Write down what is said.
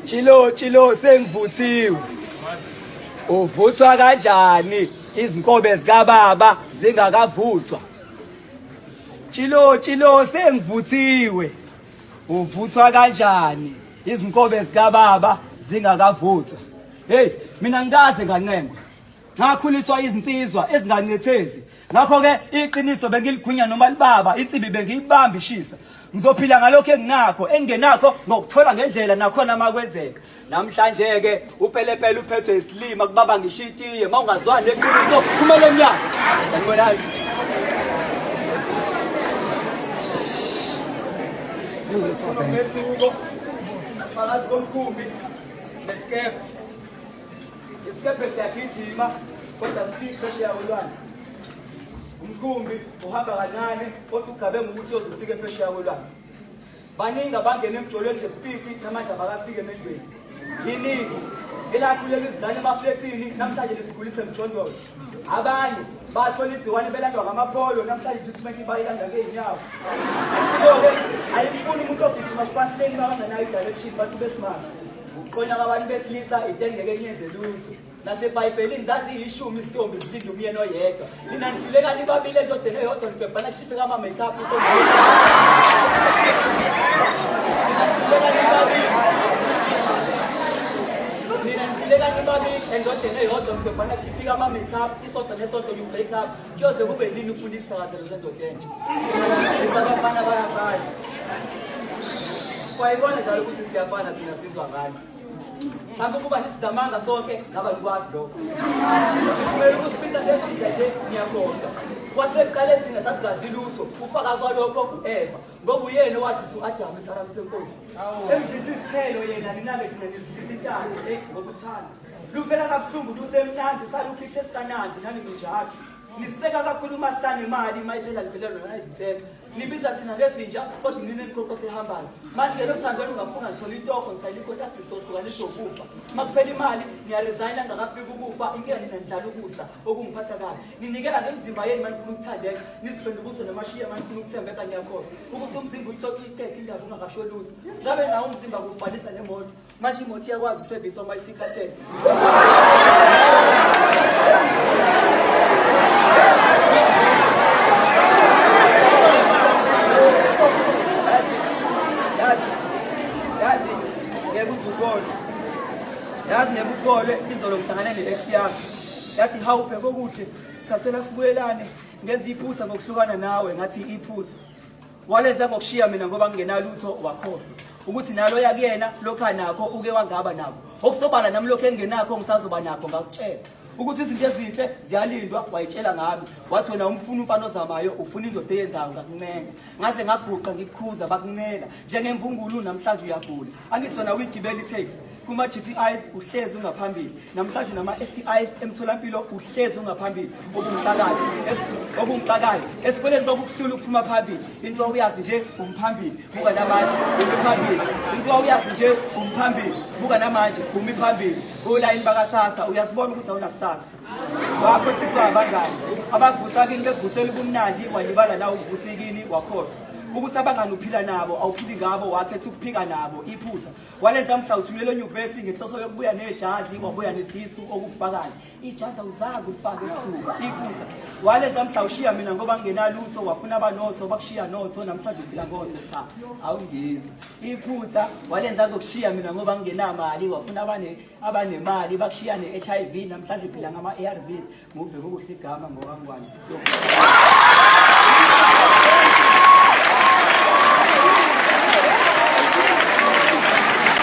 Chilo sengivuthiwe. Uvuthwa kanjani izinkobe zikababa zingakavuthwa? Chilo sengivuthiwe. Uvuthwa kanjani izinkobe zikababa zingakavuthwa? Hey, mina ngikaze nganqengwe. Ngakhuliswa izinsizwa ezingancethezi. Ngakho ke iqiniso bengiligwinya noma libaba, insibi bengiyibamba ishisa. Ngizophila ngalokho enginakho, engenakho ngokuthola ngendlela nakhona makwenzeka. Namhlanje ke upelepele uphethwe isilima kubaba ngishitiye, mawungazwani leqiniso kumele emnyango. Sanibonani. Phakathi komkhumbi nesikepe. Isikepe siyagijima kodwa sifike phesheya kolwandle. Umkhumbi uhamba kancane kodwa ugabe ngokuthi uzofika phesheya kolwandle. Baningi abangena emjolweni ngesipiti namanje abakafike emendweni. Yiningi elakhuleka izingane emaflethini namhlanje lesikhulise emjondolo. Abanye bathola igciwane belandwa ngamapholo namhlanje treatment bayilanda ngeenyawo. Lokho ayifuni umuntu ogijima sipasiteni banganayo direction bantu besimanga. Uqonya kwabantu besilisa itengeke nyenze lutho. NaseBhayibhelini zazi ishumi isitombi zilinde umyeni oyedwa. Nina nifileka nibabili endodeni eyodwa nibhebhana kuhliphe kama makeup endodeni eyodwa nibhebhana kuhliphe kama makeup isodwa nesodwa you break up. Kuyoze kube yini ufuna isithakazelo sendoda entsha. Isabafana bayafana. Kwayibona njalo ukuthi siyafana thina sizwa ngani. Mhlawumbe kuba nisizamanga sonke ngaba nikwazi lokho. Kumele ukusiphiza lezinja nje ngiyakhohlwa. Kwasekuqaleni thina sasingazi lutho, ufakazi walokho u-Eva. Ngoba uyena owathi su-Adamu isalamu senkosi. Emdlisa isithelo yena ninange thina nizidlisa intando ngokuthanda. Luvela kabuhlungu lusemnandi usalukhihle esikanandi nani njalo. Niseka kakhulu umasana imali mayiphela liphela lona izintselo. Nibiza thina ngezinja kodwa nini nikhokothe ehambayo. Manje lo thando ungafuna ngithola intoko ngisayikho tathi sohlukanisa ukufa. Makuphela imali ngiyaresigna ngakafika ukufa inkinga nina ndlala ukusa okungiphatha kabi. Ninikela ngemzimba yenu manifuna ukuthandeka niziphendula ubuso namashiya manifuna ukuthembeka ngiyakhohlwa. Ukuthi umzimba uyixoxa iqede indaba ungakasho lutho. Ngabe nawo umzimba kufanisa nemoto. Manje imoto iyakwazi ukusevisa uma isikhathele. Yazi nebukole izolo ngihlangane ne-ex yami. Yathi hawu bheke okuhle sacela sibuyelane ngenza iphutha ngokuhlukana nawe ngathi iphutha. Walenza ngokushiya mina ngoba ngingenalutho wakhohlwa. Ukuthi nalo yakuyena lokho anakho uke wangaba nako. Okusobala nami lokho engenakho ngisazoba nakho ngakutshela. Ukuthi izinto ezinhle ziyalindwa wayitshela ngami. Wathi wena umfuna umfana ozamayo ufuna indoda eyenzayo ngakuncenga. Ngaze ngaguqa ngikukhuza bakuncela. Njengembungulu namhlanje uyagula. Angithona uyigibela itaxi. Kuma GTIs uhlezi ungaphambili. Namhlanje nama STIs emtholampilo uhlezi ungaphambili. Okungixakayo. Esikoleni bokuhlula ukuphuma phambili. Into uyazi nje umphambili. Buka namanje umiphambili. Into uyazi nje umphambili. Buka namanje umiphambili. Olayini bakasasa uyasibona ukuthi awunakusasa. Wakhohliswa abangani. Abavusa kini bevusela ubumnandi walibala la uvusikini wakhohlwa. Ukuthi abangani uphila nabo awuphili ngabo wakhetha ukuphika nabo iphutha. Walenza mhla uthumela enyuvesi ngenhloso yokubuya nejazi wabuya nesisu okufakazi. Ijazi awuzange ulifake ebusuku iphutha. Walenza mhla ushiya mina ngoba ngingenalutho wafuna abanotho bakushiya notho namhlanje uphila ngotho cha awungizi. Iphutha walenza ngokushiya mina ngoba ngingenamali wafuna abanemali bakushiya ne-HIV namhlanje uphila ngama-ARVs ngubheke ukuhle igama ngoba ngwani TikTok.